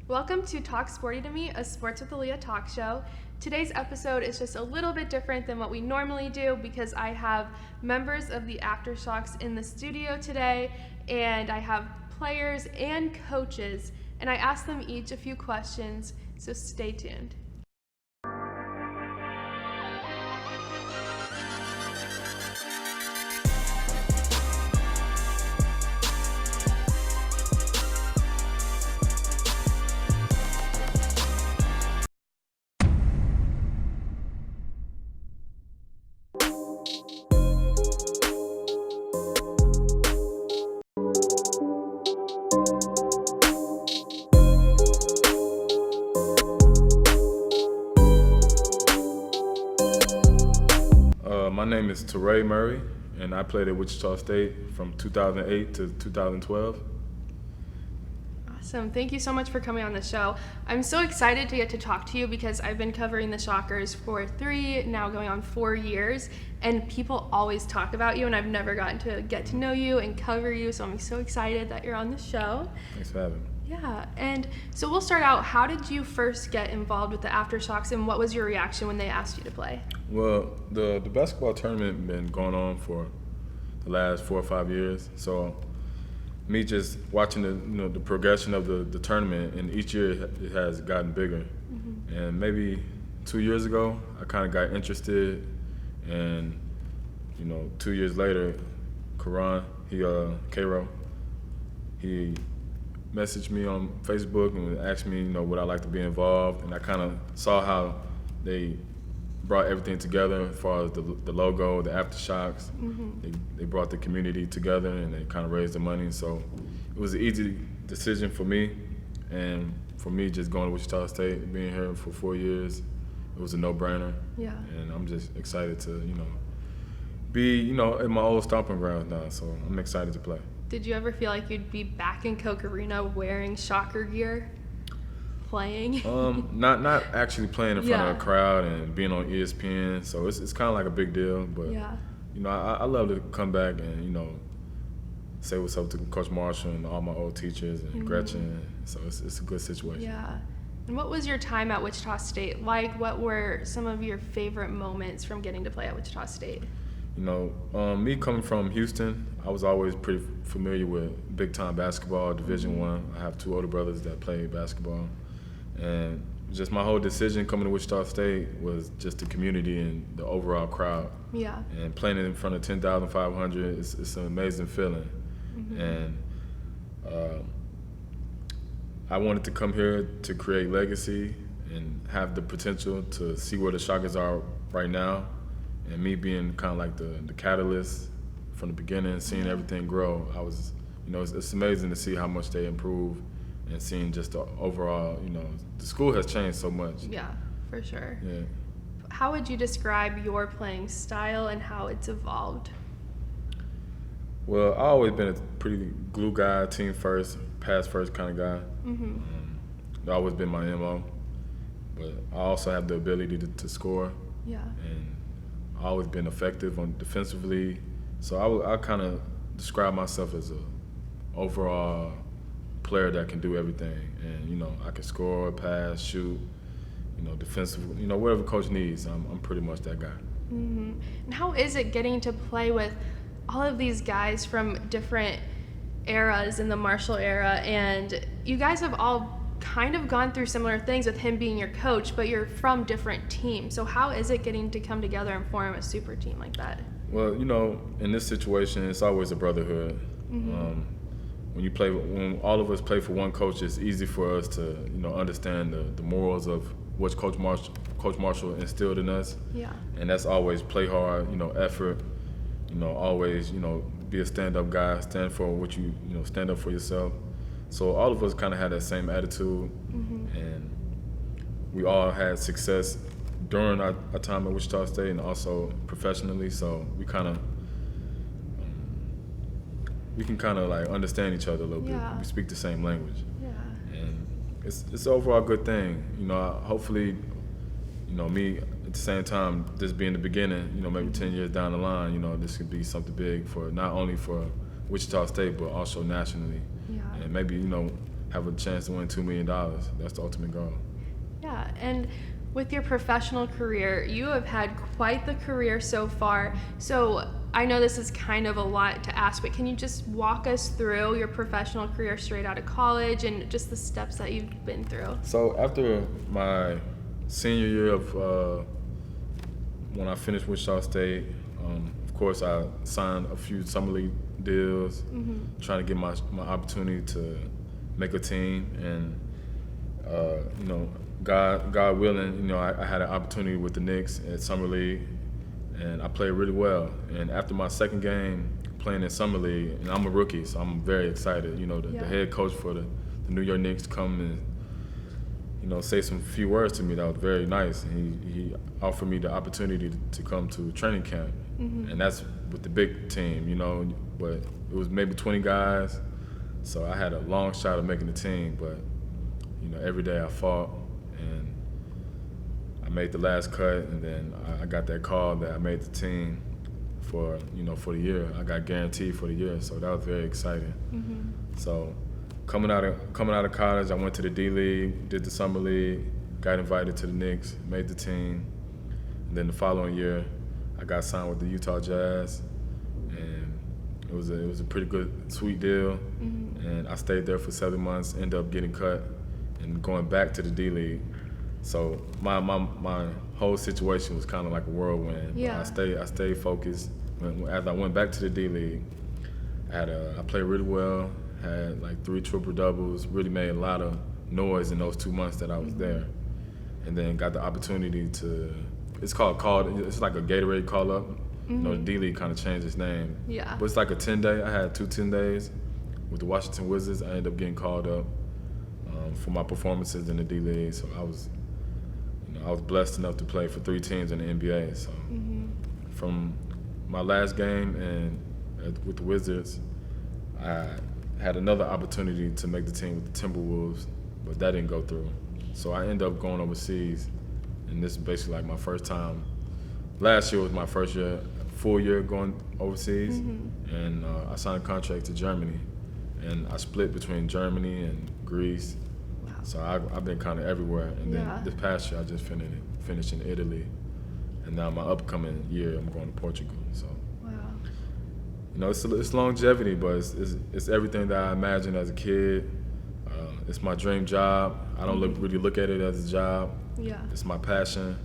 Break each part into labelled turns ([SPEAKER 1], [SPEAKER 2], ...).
[SPEAKER 1] Welcome to Talk Sporty to Me, a Sports with Aliyah Talk Show. Today's episode is just a little bit different than what we normally do because I have members of the AfterShocks in the studio today, and I have players and coaches, and I asked them each a few questions, so stay tuned.
[SPEAKER 2] My name is Teray Murray, and I played at Wichita State from 2008 to 2012.
[SPEAKER 1] Awesome. Thank you so much for coming on the show. I'm so excited to get to talk to you because I've been covering the Shockers for 3, now going on 4 years, and people always talk about you, and I've never gotten to get to know you and cover you, so I'm so excited that you're on the show.
[SPEAKER 2] Thanks for having me.
[SPEAKER 1] Yeah, and so we'll start out. How did you first get involved with the AfterShocks, and what was your reaction when they asked you to play?
[SPEAKER 2] Well, the basketball tournament been going on for the last 4 or 5 years, so me just watching the progression of the tournament, and each year it has gotten bigger. Mm-hmm. And maybe 2 years ago, I kind of got interested, and 2 years later, Cairo, he messaged me on Facebook and asked me, would I like to be involved, and I kind of saw how they brought everything together as far as the logo, the AfterShocks. Mm-hmm. They brought the community together and they kind of raised the money. So it was an easy decision for me, and for me just going to Wichita State, being here for 4 years, it was a no-brainer. Yeah. And I'm just excited to, be, in my old stomping grounds now. So I'm excited to play.
[SPEAKER 1] Did you ever feel like you'd be back in Coke Arena wearing Shocker gear, playing?
[SPEAKER 2] Not actually playing in front of a crowd and being on ESPN. So it's kind of like a big deal. But I love to come back and say what's up to Coach Marshall and all my old teachers and Gretchen. So it's a good situation.
[SPEAKER 1] Yeah. And what was your time at Wichita State like? What were some of your favorite moments from getting to play at Wichita State?
[SPEAKER 2] Me coming from Houston, I was always pretty familiar with big-time basketball, Division I. I have 2 older brothers that play basketball. And just my whole decision coming to Wichita State was just the community and the overall crowd. Yeah. And playing in front of 10,500, it's an amazing feeling. Mm-hmm. And I wanted to come here to create legacy and have the potential to see where the Shockers are right now. And me being kind of like the catalyst from the beginning, seeing everything grow, I was, it's amazing to see how much they improve and seeing just the overall, the school has changed so much.
[SPEAKER 1] Yeah, for sure.
[SPEAKER 2] Yeah.
[SPEAKER 1] How would you describe your playing style and how it's evolved?
[SPEAKER 2] Well, I've always been a pretty glue guy, team first, pass first kind of guy. Mm-hmm. That's always been my MO. But I also have the ability to score. Yeah. And I've always been effective on defensively, so I kind of describe myself as a overall player that can do everything, and I can score, pass, shoot, defensively, whatever coach needs. I'm pretty much that guy.
[SPEAKER 1] Mm-hmm. And how is it getting to play with all of these guys from different eras in the Marshall era, and you guys have all kind of gone through similar things with him being your coach, but you're from different teams. So how is it getting to come together and form a super team like that?
[SPEAKER 2] Well, in this situation, it's always a brotherhood. Mm-hmm. When all of us play for one coach, it's easy for us to, understand the morals of what Coach Marshall instilled in us. Yeah. And that's always play hard, effort, always, be a stand-up guy, stand for what stand up for yourself. So all of us kind of had that same attitude, and we all had success during our time at Wichita State and also professionally. So we can kind of like understand each other a little bit. We speak the same language. Yeah. And it's an overall good thing. Hopefully, me at the same time, this being the beginning, maybe 10 years down the line, this could be something big for not only for Wichita State but also nationally. Yeah. And maybe have a chance to win $2 million. That's the ultimate goal.
[SPEAKER 1] Yeah, and with your professional career, you have had quite the career so far. So I know this is kind of a lot to ask, but can you just walk us through your professional career straight out of college and just the steps that you've been through?
[SPEAKER 2] So after my senior year of when I finished Wichita State, of course I signed a few summer league deals, trying to get my opportunity to make a team, and you know, God willing, you know, I had an opportunity with the Knicks at summer league, and I played really well. And after my second game playing in summer league, and I'm a rookie, so I'm very excited. You know, the head coach for the New York Knicks come and, you know, say some few words to me that was very nice. And he offered me the opportunity to come to training camp, and that's with the big team, you know. But it was maybe 20 guys, so I had a long shot of making the team. But you know, every day I fought, and I made the last cut, and then I got that call that I made the team for, you know, for the year. I got guaranteed for the year, so that was very exciting. So coming out of college, I went to the D League, did the summer league, got invited to the Knicks, made the team, and then the following year, I got signed with the Utah Jazz, and it was a pretty good, sweet deal, and I stayed there for 7 months, ended up getting cut, and going back to the D League. So my whole situation was kind of like a whirlwind.
[SPEAKER 1] Yeah.
[SPEAKER 2] But I stayed focused. As I went back to the D League, I played really well. Had like 3 triple doubles. Really made a lot of noise in those 2 months that I was there, and then got the opportunity to. It's like a Gatorade call up. You know, the D League kind of changed its name.
[SPEAKER 1] Yeah.
[SPEAKER 2] But it's like a 10-day. I had 2 10-days with the Washington Wizards. I ended up getting called up for my performances in the D League. So I was blessed enough to play for 3 teams in the NBA. So from my last game with the Wizards, I had another opportunity to make the team with the Timberwolves, but that didn't go through. So I ended up going overseas, and this is basically like my first time. Last year was my first full year going overseas, and I signed a contract to Germany, and I split between Germany and Greece.
[SPEAKER 1] Wow.
[SPEAKER 2] So I've been kind of everywhere, and then this past year I just finished in Italy, and now my upcoming year I'm going to Portugal. So. You know, it's longevity, but it's everything that I imagined as a kid. It's my dream job. I don't really look at it as a job.
[SPEAKER 1] Yeah.
[SPEAKER 2] It's my passion,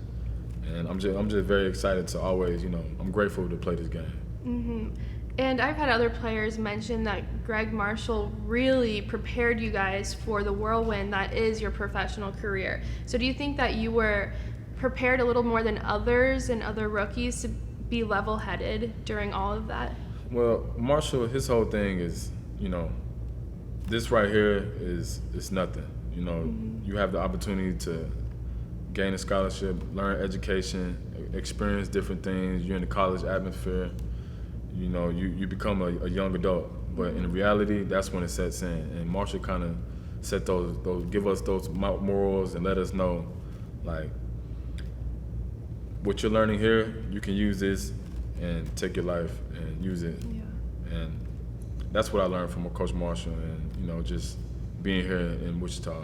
[SPEAKER 2] and I'm just very excited to always, you know, I'm grateful to play this game.
[SPEAKER 1] And I've had other players mention that Greg Marshall really prepared you guys for the whirlwind that is your professional career. So do you think that you were prepared a little more than others and other rookies to be level-headed during all of that?
[SPEAKER 2] Well, Marshall, his whole thing is, you know, this right here is nothing. You know, you have the opportunity to gain a scholarship, learn education, experience different things. You're in the college atmosphere. You know, you become a young adult. But in reality, that's when it sets in. And Marshall kind of set give us those morals and let us know, like, what you're learning here, you can use this and take your life and use it.
[SPEAKER 1] Yeah.
[SPEAKER 2] And that's what I learned from Coach Marshall, and, you know, just being here in Wichita.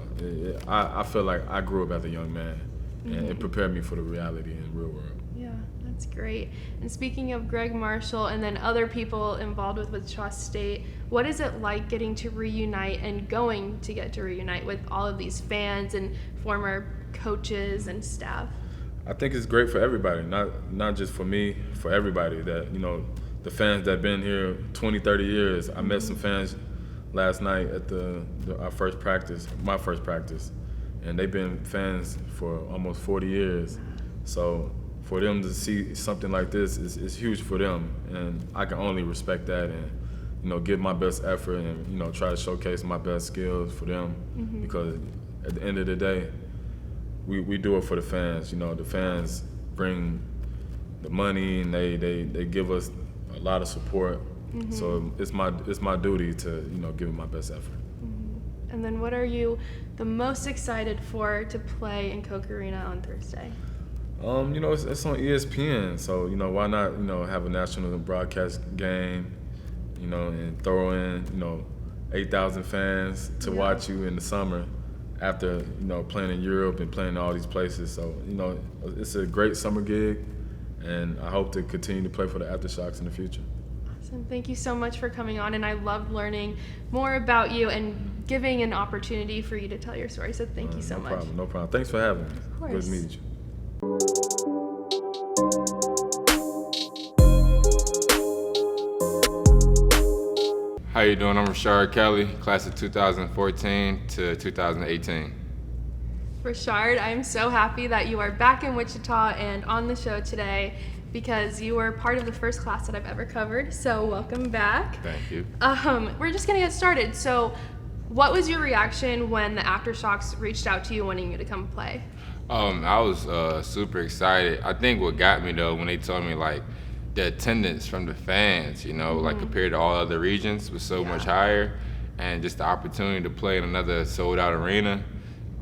[SPEAKER 2] I feel like I grew up as a young man, and it prepared me for the reality in the real world.
[SPEAKER 1] Yeah, that's great. And speaking of Greg Marshall and then other people involved with Wichita State, what is it like getting to reunite and going to get to reunite with all of these fans and former coaches and staff?
[SPEAKER 2] I think it's great for everybody, not just for me, for everybody. That, you know, the fans that have been here 20, 30 years. I met some fans last night at my first practice, and they've been fans for almost 40 years. So for them to see something like this is huge for them, and I can only respect that and, you know, give my best effort and, you know, try to showcase my best skills for them, because at the end of the day, we do it for the fans. You know, the fans bring the money, and they give us a lot of support. So it's my duty to, you know, give it my best effort.
[SPEAKER 1] And then what are you the most excited for to play in Koch Arena on Thursday?
[SPEAKER 2] You know, it's on ESPN, so, you know, why not, you know, have a national broadcast game, you know, and throw in, you know, 8,000 fans to watch you in the summer after, playing in Europe and playing in all these places. So, it's a great summer gig, and I hope to continue to play for the AfterShocks in the future.
[SPEAKER 1] Awesome. Thank you so much for coming on, and I loved learning more about you and giving an opportunity for you to tell your story. So thank you so much.
[SPEAKER 2] No problem. Thanks for having me.
[SPEAKER 1] Of course.
[SPEAKER 2] Good to meet you.
[SPEAKER 3] How you doing? I'm Rashard Kelly, class of 2014 to 2018.
[SPEAKER 1] Rashard, I'm so happy that you are back in Wichita and on the show today because you were part of the first class that I've ever covered. So welcome back.
[SPEAKER 3] Thank you.
[SPEAKER 1] We're just gonna get started. So what was your reaction when the AfterShocks reached out to you wanting you to come play?
[SPEAKER 3] I was super excited. I think what got me though, when they told me like the attendance from the fans, like compared to all other regions was so much higher, and just the opportunity to play in another sold out arena,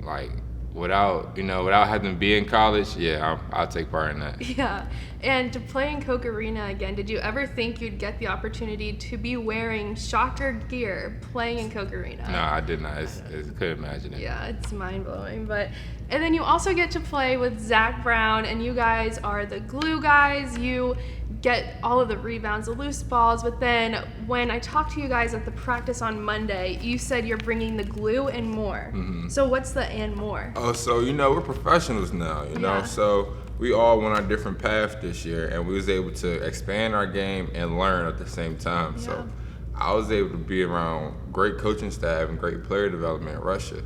[SPEAKER 3] like without having to be in college, I'll take part in that.
[SPEAKER 1] Yeah, and to play in Coke Arena again, did you ever think you'd get the opportunity to be wearing Shocker gear playing in Coke Arena?
[SPEAKER 3] No, I did not. I couldn't imagine it.
[SPEAKER 1] Yeah, it's mind-blowing. And then you also get to play with Zach Brown, and you guys are the glue guys. You get all of the rebounds, the loose balls, but then when I talked to you guys at the practice on Monday, you said you're bringing the glue and more.
[SPEAKER 3] Mm-hmm.
[SPEAKER 1] So what's the and more?
[SPEAKER 3] Oh, so we're professionals now,
[SPEAKER 1] Yeah.
[SPEAKER 3] So we all went on a different path this year, and we was able to expand our game and learn at the same time.
[SPEAKER 1] Yeah.
[SPEAKER 3] So I was able to be around great coaching staff and great player development in Russia.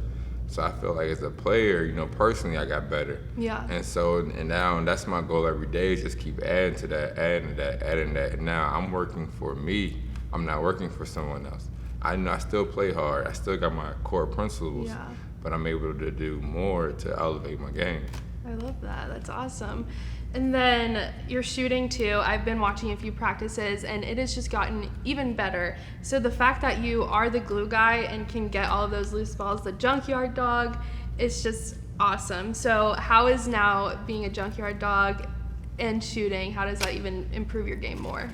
[SPEAKER 3] So I feel like as a player, personally I got better.
[SPEAKER 1] Yeah.
[SPEAKER 3] And now that's my goal every day, is just keep adding to that, adding that. And now I'm working for me. I'm not working for someone else. I know I still play hard. I still got my core principles, but I'm able to do more to elevate my game.
[SPEAKER 1] I love that. That's awesome. And then you're shooting too. I've been watching a few practices and it has just gotten even better. So the fact that you are the glue guy and can get all of those loose balls, the junkyard dog, is just awesome. So how is now being a junkyard dog and shooting, how does that even improve your game more?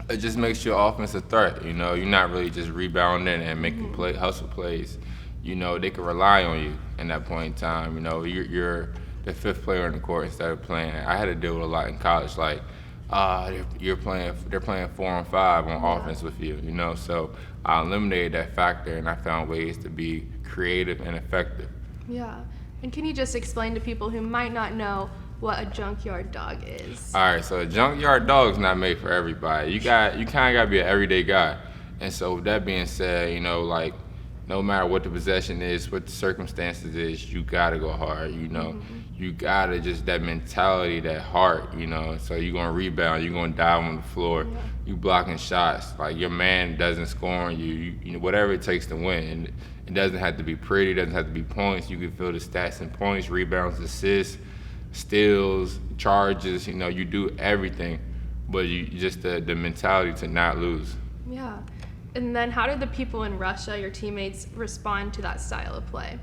[SPEAKER 3] It just makes you an offensive threat. You're not really just rebounding and making hustle plays. They can rely on you in that point in time. You're the fifth player on the court instead of playing. I had to deal with a lot in college, like they're playing 4-on-5 on offense with you. So I eliminated that factor, and I found ways to be creative and effective.
[SPEAKER 1] Yeah. And can you just explain to people who might not know what a junkyard dog is?
[SPEAKER 3] All right, so a junkyard dog is not made for everybody. You kind of got to be an everyday guy. And so with that being said, like no matter what the possession is, what the circumstances is, you got to go hard, You got to just that mentality, that heart, So you're going to rebound, you're going to dive on the floor, you blocking shots. Like your man doesn't score on you, whatever it takes to win. And it doesn't have to be pretty, it doesn't have to be points. You can feel the stats and points, rebounds, assists, steals, charges, you do everything, but you just the mentality to not lose.
[SPEAKER 1] Yeah. And then how did the people in Russia, your teammates, respond to that style of play?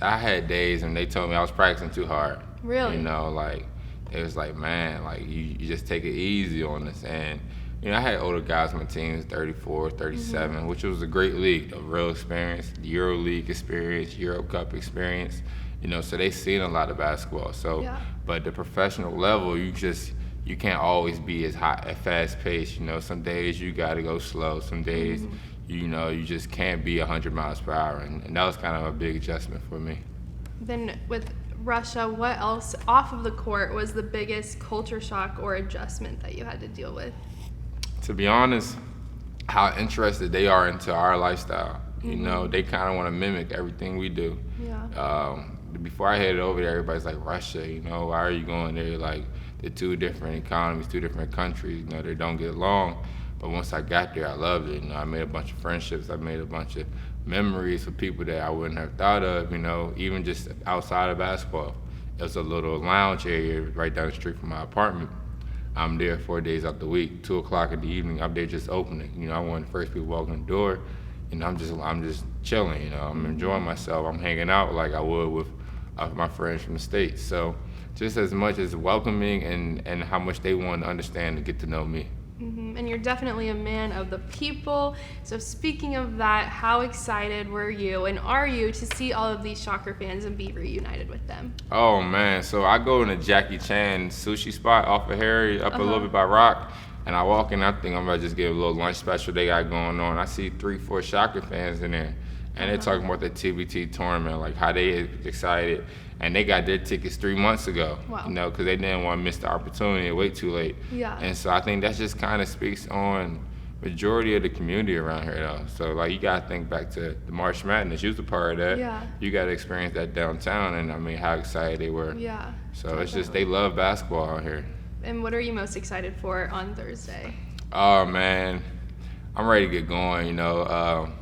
[SPEAKER 3] I had days when they told me I was practicing too hard.
[SPEAKER 1] Really?
[SPEAKER 3] It was like, man, you just take it easy on us. And, I had older guys on my team, 34, 37, which was a great league, a real experience, Euro League experience, Euro Cup experience. So they seen a lot of basketball. So, but the professional level, you can't always be as hot, at fast pace. Some days you got to go slow. Some days, you just can't be 100 miles per hour. And that was kind of a big adjustment for me.
[SPEAKER 1] Then with Russia, what else off of the court was the biggest culture shock or adjustment that you had to deal with?
[SPEAKER 3] To be honest, how interested they are into our lifestyle. They kind of want to mimic everything we do.
[SPEAKER 1] Yeah.
[SPEAKER 3] Before I headed over there, everybody's like, Russia, why are you going there? Like, they're two different economies, two different countries, they don't get along. But once I got there, I loved it. I made a bunch of friendships. I made a bunch of memories with people that I wouldn't have thought of, even just outside of basketball. There's a little lounge area right down the street from my apartment. I'm there 4 days out the week, 2 o'clock in the evening, I'm there just opening. I'm one of the first people walking the door, and I'm just chilling, I'm enjoying myself. I'm hanging out like I would with my friends from the States. So just as much as welcoming and how much they want to understand and get to know me.
[SPEAKER 1] And you're definitely a man of the people. So speaking of that, how excited were you and are you to see all of these Shocker fans and be reunited with them?
[SPEAKER 3] Oh man, so I go in a Jackie Chan sushi spot off of Harry, up a little bit by Rock, and I walk in, I think I'm about to just get a little lunch special they got going on. I see 3-4 Shocker fans in there, and they're talking about the TBT tournament, like how they excited. And they got their tickets 3 months ago,
[SPEAKER 1] Wow.
[SPEAKER 3] you know, because they didn't want to miss the opportunity and wait too late.
[SPEAKER 1] Yeah.
[SPEAKER 3] And so I think that just kind of speaks on majority of the community around here, though. So, like, you got to think back to the March Madness. You was a part of that.
[SPEAKER 1] Yeah.
[SPEAKER 3] You got to experience that downtown, and, I mean, how excited they were.
[SPEAKER 1] Yeah.
[SPEAKER 3] So it's just they love basketball out here.
[SPEAKER 1] And what are you most excited for on Thursday?
[SPEAKER 3] Oh, man. I'm ready to get going, you know.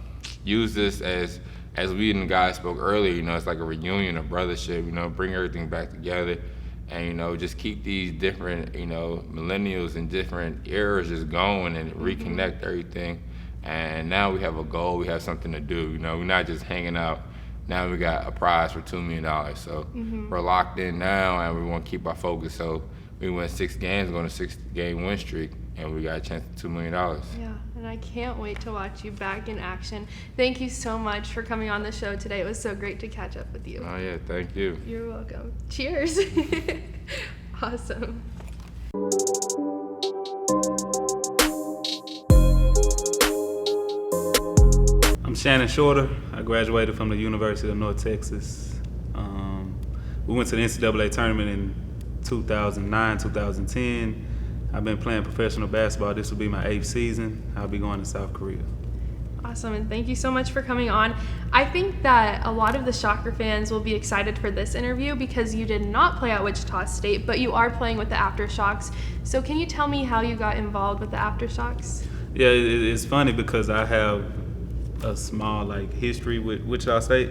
[SPEAKER 3] Use this as we and the guys spoke earlier, you know, it's like a reunion, a brothership, you know, bring everything back together and, you know, just keep these different, you know, millennials and different eras just going and reconnect everything. And now we have a goal, we have something to do, you know, we're not just hanging out. Now we got a prize for $2 million. So we're locked in now and we want to keep our focus. So we went 6 games, going to 6-game win streak, and we got a chance at $2 million.
[SPEAKER 1] Yeah, and I can't wait to watch you back in action. Thank you so much for coming on the show today. It was so great to catch up with you.
[SPEAKER 3] Oh, yeah, thank you.
[SPEAKER 1] You're welcome. Cheers. Awesome.
[SPEAKER 4] I'm Shannon Shorter. I graduated from the University of North Texas. We went to the NCAA tournament in 2009, 2010. I've been playing professional basketball. This will be my 8th season. I'll be going to South Korea.
[SPEAKER 1] Awesome, and thank you so much for coming on. I think that a lot of the Shocker fans will be excited for this interview because you did not play at Wichita State, but you are playing with the AfterShocks. So can you tell me how you got involved with the AfterShocks?
[SPEAKER 4] Yeah, it's funny because I have a small history with Wichita State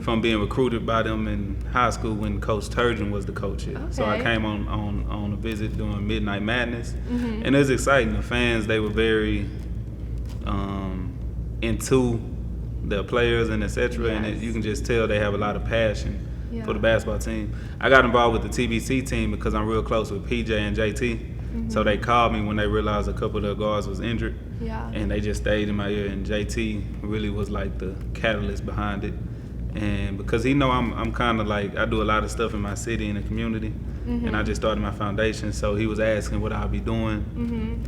[SPEAKER 4] from being recruited by them in high school when Coach Turgeon was the coach here. So I came on a visit during Midnight Madness, and it was exciting. The fans, they were very into their players and etc. And you can just tell they have a lot of passion for the basketball team. I got involved with the TBT team because I'm real close with PJ and JT. So they called me when they realized a couple of their guards was injured. And they just stayed in my ear, and JT really was like the catalyst behind it. And because he know I'm kind of like, I do a lot of stuff in my city and the community, and I just started my foundation, so he was asking what I'll be doing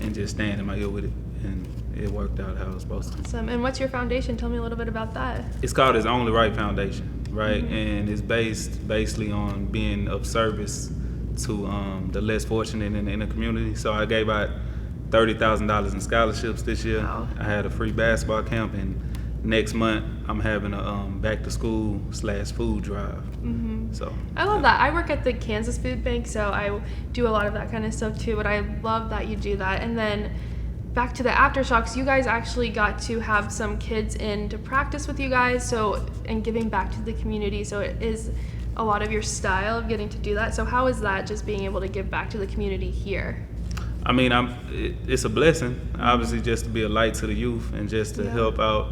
[SPEAKER 4] and just staying in my ear with it, and it worked out how it was supposed to.
[SPEAKER 1] Awesome. And what's your foundation? Tell me a little bit about that.
[SPEAKER 4] It's called It's Only Right Foundation, right? And it's based basically on being of service to the less fortunate in the community. So I gave out $30,000 in scholarships this year.
[SPEAKER 1] Wow.
[SPEAKER 4] I had a free basketball camp, and next month I'm having a back to school / food drive. So
[SPEAKER 1] I love that. I work at the Kansas Food Bank, so I do a lot of that kind of stuff too, but I love that you do that. And then back to the AfterShocks, you guys actually got to have some kids in to practice with you guys, and giving back to the community. So it is a lot of your style of getting to do that. So how is that, just being able to give back to the community here?
[SPEAKER 4] I mean, it's a blessing, obviously, just to be a light to the youth and just to help out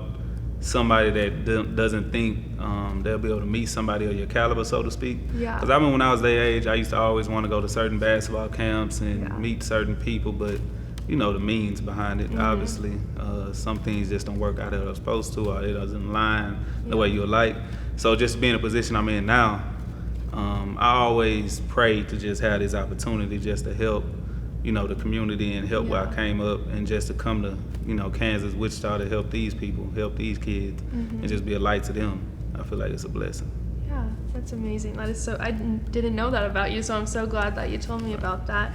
[SPEAKER 4] somebody that doesn't think they'll be able to meet somebody of your caliber, so to speak. Because I mean, when I was their age, I used to always want to go to certain basketball camps and meet certain people, but you know the means behind it. Obviously, some things just don't work out how they're supposed to, or it doesn't align the way you like. So just being in a position I'm in now, I always prayed to just have this opportunity just to help, the community and help where I came up, and just to come to, Kansas, Wichita, to help these people, help these kids, and just be a light to them. I feel like it's a blessing.
[SPEAKER 1] Yeah, that's amazing. That is so, I didn't know that about you, so I'm so glad that you told me about that.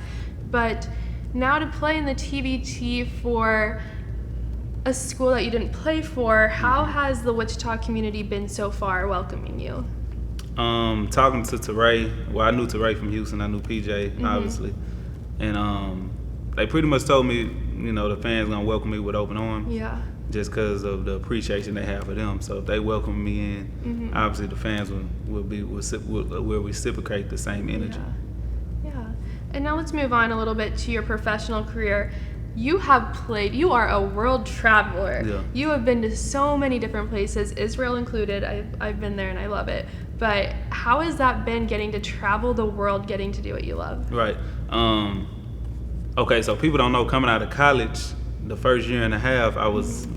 [SPEAKER 1] But now to play in the TBT for a school that you didn't play for, how has the Wichita community been so far welcoming you?
[SPEAKER 4] Talking to Teray, well, I knew Teray from Houston, I knew PJ, obviously. And they pretty much told me, the fans gonna welcome me with open arms. Yeah. Just because of the appreciation they have for them. So if they welcome me in, obviously the fans will reciprocate the same energy.
[SPEAKER 1] Yeah. And now let's move on a little bit to your professional career. You are a world traveler. Yeah. You have been to so many different places, Israel included. I've been there and I love it. But how has that been, getting to travel the world, getting to do what you love?
[SPEAKER 4] Right. Okay, so people don't know, coming out of college, the first year and a half, I was,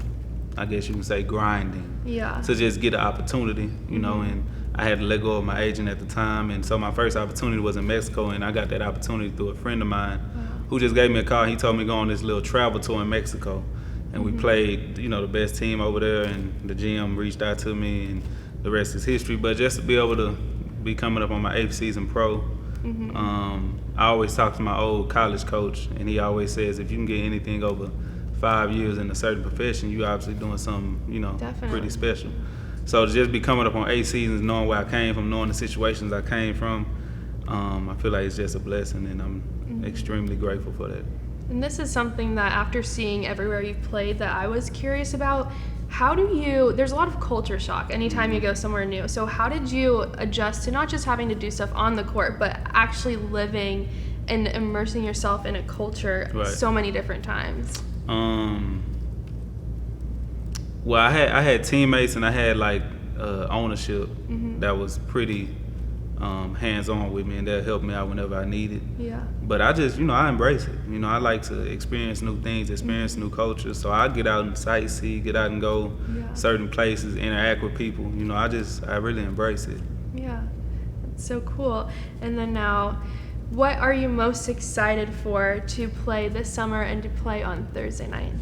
[SPEAKER 4] I guess you can say, grinding.
[SPEAKER 1] Yeah.
[SPEAKER 4] To just get an opportunity, you know, and I had to let go of my agent at the time, and so my first opportunity was in Mexico, and I got that opportunity through a friend of mine who just gave me a call. He told me to go on this little travel tour in Mexico, and we played, you know, the best team over there, and the GM reached out to me, and the rest is history. But just to be able to be coming up on my 8th season pro, I always talk to my old college coach, and he always says if you can get anything over 5 years in a certain profession, you obviously doing something, you know, pretty special. So to just be coming up on 8 seasons, knowing where I came from, knowing the situations I came from, I feel like it's just a blessing, and I'm extremely grateful for that.
[SPEAKER 1] And this is something that after seeing everywhere you've played that I was curious about. How do you, there's a lot of culture shock anytime you go somewhere new. So how did you adjust to not just having to do stuff on the court, but actually living and immersing yourself in a culture so many different times?
[SPEAKER 4] Well, I had teammates, and I had like ownership that was pretty hands-on with me, and that helped me out whenever I needed.
[SPEAKER 1] Yeah.
[SPEAKER 4] But I just, you know, I embrace it. You know, I like to experience new things, experience new cultures. So I get out and sightsee, get out and go certain places, interact with people. You know, I really embrace it.
[SPEAKER 1] Yeah, that's so cool. And then now, what are you most excited for to play this summer and to play on Thursday night?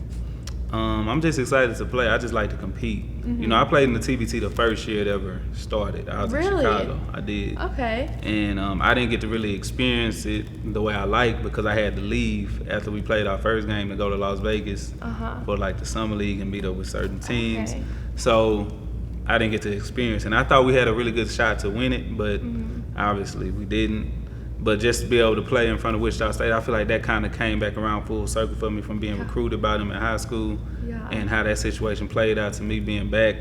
[SPEAKER 4] I'm just excited to play. I just like to compete. You know, I played in the TBT the first year it ever started. I was in Chicago. I did.
[SPEAKER 1] Okay.
[SPEAKER 4] And I didn't get to really experience it the way I like because I had to leave after we played our first game to go to Las Vegas for like the summer league and meet up with certain teams.
[SPEAKER 1] Okay.
[SPEAKER 4] So I didn't get to experience it. And I thought we had a really good shot to win it, but obviously we didn't. But just to be able to play in front of Wichita State, I feel like that kind of came back around full circle for me from being recruited by them in high school and how that situation played out to me being back,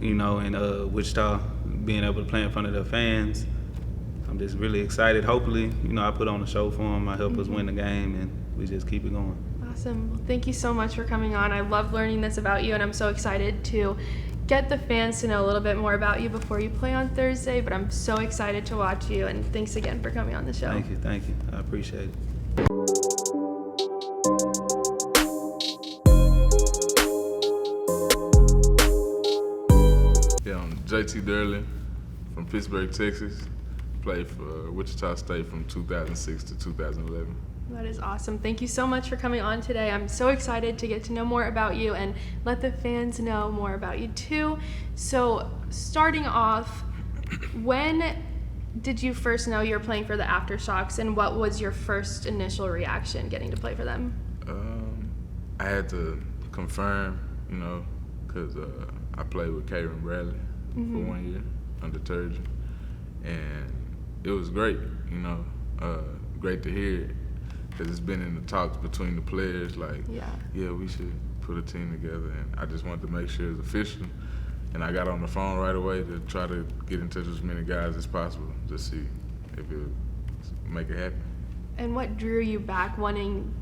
[SPEAKER 4] you know, in Wichita, being able to play in front of their fans. I'm just really excited. Hopefully, you know, I put on a show for them. I help us win the game, and we just keep it going.
[SPEAKER 1] Awesome. Well, thank you so much for coming on. I love learning this about you, and I'm so excited to get the fans to know a little bit more about you before you play on Thursday, but I'm so excited to watch you, and thanks again for coming on the show.
[SPEAKER 4] Thank you. I appreciate it.
[SPEAKER 2] Yeah, I'm JT Durley from Pittsburgh, Texas. Played for Wichita State from 2006 to 2011.
[SPEAKER 1] That is awesome. Thank you so much for coming on today. I'm so excited to get to know more about you and let the fans know more about you too. So starting off, when did you first know you were playing for the AfterShocks, and what was your first initial reaction getting to play for them?
[SPEAKER 2] I had to confirm, you know, because I played with Karen Bradley for 1 year under Turgeon, and it was great, you know, great to hear it. Because it's been in the talks between the players, like, yeah, we should put a team together, and I just wanted to make sure it's official. And I got on the phone right away to try to get in touch with as many guys as possible to see if it would make it happen.
[SPEAKER 1] And what drew you back wanting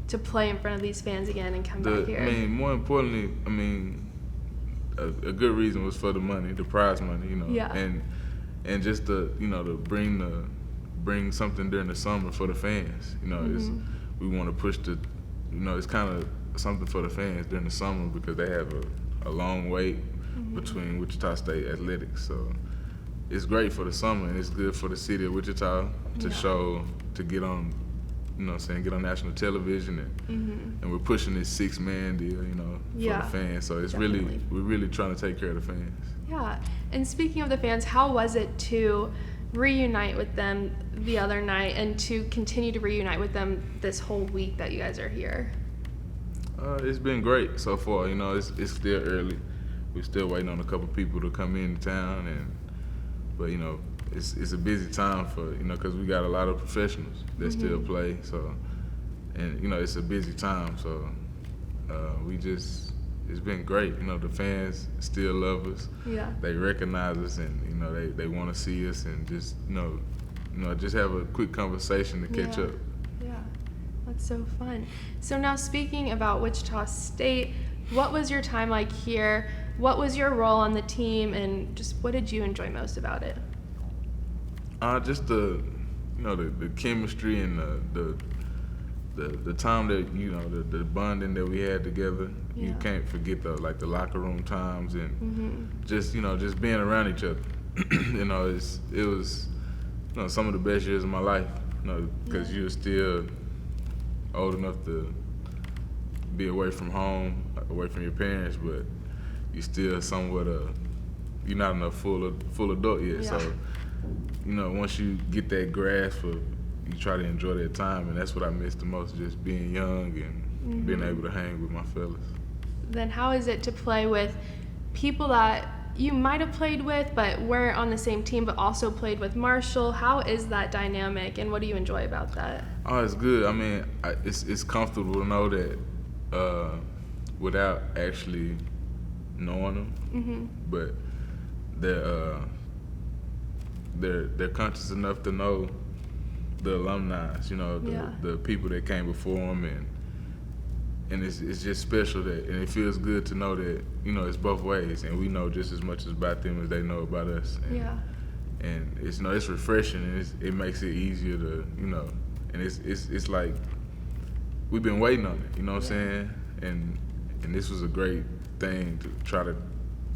[SPEAKER 1] to play in front of these fans again and come back here?
[SPEAKER 2] I mean, more importantly, I mean, a good reason was for the money, the prize money, you know, and just the, you know, to bring something during the summer for the fans. You know, we want to push the, you know, it's kind of something for the fans during the summer because they have a long wait between Wichita State athletics. So it's great for the summer, and it's good for the city of Wichita to show, to get on, you know what I'm saying, get on national television, and we're pushing this 6-man deal, you know, for the fans. So it's we're really trying to take care of the fans.
[SPEAKER 1] Yeah, and speaking of the fans, how was it to reunite with them the other night and to continue to reunite with them this whole week that you guys are here?
[SPEAKER 2] It's been great so far. You know, it's still early. We're still waiting on a couple people to come into town, but you know, it's a busy time for, you know, because we got a lot of professionals that still play. So, and you know, it's a busy time. So it's been great. You know, the fans still love us. Yeah. They recognize us, and you know, they want to see us, and just you know, just have a quick conversation to catch up.
[SPEAKER 1] Yeah, that's so fun. So now, speaking about Wichita State, what was your time like here? What was your role on the team, and just what did you enjoy most about it?
[SPEAKER 2] Just the chemistry and the the time that the bonding that we had together.
[SPEAKER 1] Yeah.
[SPEAKER 2] You can't forget the locker room times and just being around each other. It was some of the best years of my life. Because you're still old enough to be away from home, away from your parents, but you still somewhat you're not in a full adult yet.
[SPEAKER 1] Yeah.
[SPEAKER 2] So once you get that grasp of, you try to enjoy that time, and that's what I miss the most, just being young and being able to hang with my fellas.
[SPEAKER 1] Then how is it to play with people that you might have played with but weren't on the same team, but also played with Marshall? How is that dynamic, and what do you enjoy about that?
[SPEAKER 2] Oh, it's good. I mean, it's comfortable to know that without actually knowing them, but they're conscious enough to know the alumni, the people that came before them, and it's just special and it feels good to know that it's both ways, and we know just as much about them as they know about us. And it's refreshing, and it makes it easier to and it's like we've been waiting on it. You know what I'm saying? And this was a great thing to try to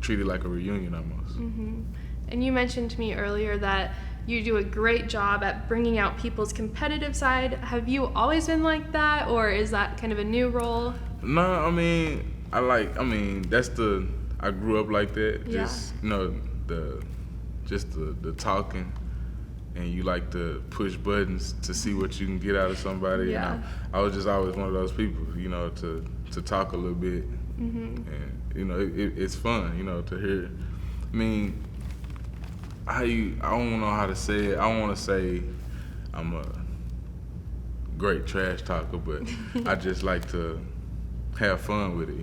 [SPEAKER 2] treat it like a reunion almost.
[SPEAKER 1] And you mentioned to me earlier that you do a great job at bringing out people's competitive side. Have you always been like that, or is that kind of a new role?
[SPEAKER 2] No, I mean, I grew up like that.
[SPEAKER 1] Yeah.
[SPEAKER 2] Just the talking, and you like to push buttons to see what you can get out of somebody.
[SPEAKER 1] Yeah.
[SPEAKER 2] I was just always one of those people, to talk a little bit, and it's fun, to hear. I mean, I don't know how to say it. I don't want to say I'm a great trash talker, but I just like to have fun with it,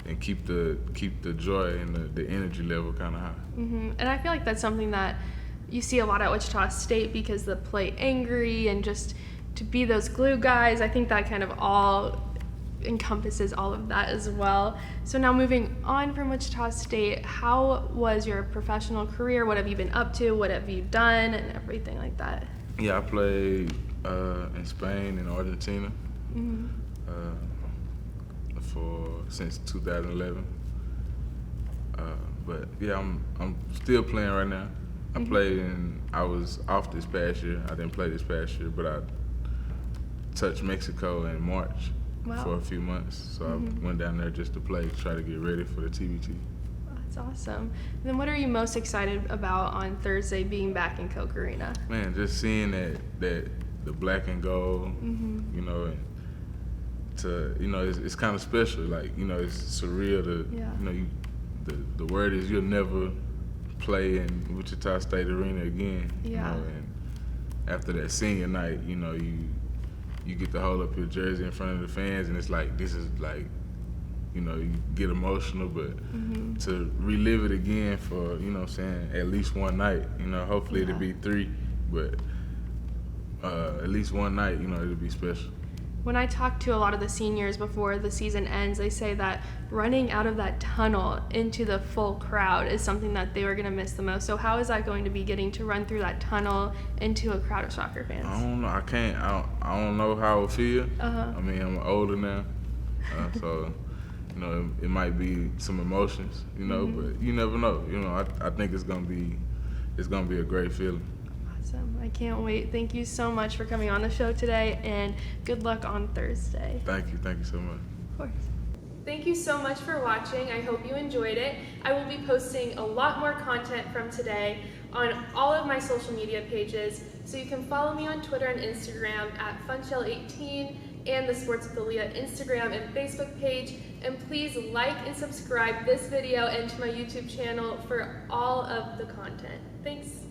[SPEAKER 2] and keep the joy and the energy level kind of high.
[SPEAKER 1] And I feel like that's something that you see a lot at Wichita State, because the play angry and just to be those glue guys. I think that kind of all encompasses all of that as well. So now moving on from Wichita State, how was your professional career? What have you been up to? What have you done, and everything like that?
[SPEAKER 2] Yeah, I played in Spain and Argentina since 2011. But yeah, I'm still playing right now. I was off this past year. I didn't play this past year, but I touched Mexico in March.
[SPEAKER 1] Wow.
[SPEAKER 2] For a few months. So I went down there just to play, try to get ready for the TBT.
[SPEAKER 1] That's awesome. And then what are you most excited about on Thursday, being back in Coke Arena?
[SPEAKER 2] Man, just seeing that the black and gold, and it's kind of special. Like, it's surreal to, the word is you'll never play in Wichita State Arena again. And after that senior night, you get to hold up your jersey in front of the fans, and it's like, this is like, you get emotional, but to relive it again for, at least one night, hopefully it'll be 3, but at least one night, it'll be special.
[SPEAKER 1] When I talk to a lot of the seniors before the season ends, they say that running out of that tunnel into the full crowd is something that they were going to miss the most. So how is that going to be, getting to run through that tunnel into a crowd of Shocker fans?
[SPEAKER 2] I don't know. I don't know how it feel. I mean, I'm older now, so it might be some emotions, but you never know. I think it's gonna be a great feeling.
[SPEAKER 1] Awesome. I can't wait. Thank you so much for coming on the show today, and good luck on Thursday.
[SPEAKER 2] Thank you so much.
[SPEAKER 1] Of course. Thank you so much for watching. I hope you enjoyed it. I will be posting a lot more content from today on all of my social media pages, so you can follow me on Twitter and Instagram at funshell18 and the Sports with Aliyah Instagram and Facebook page. And please like and subscribe this video and to my YouTube channel for all of the content. Thanks.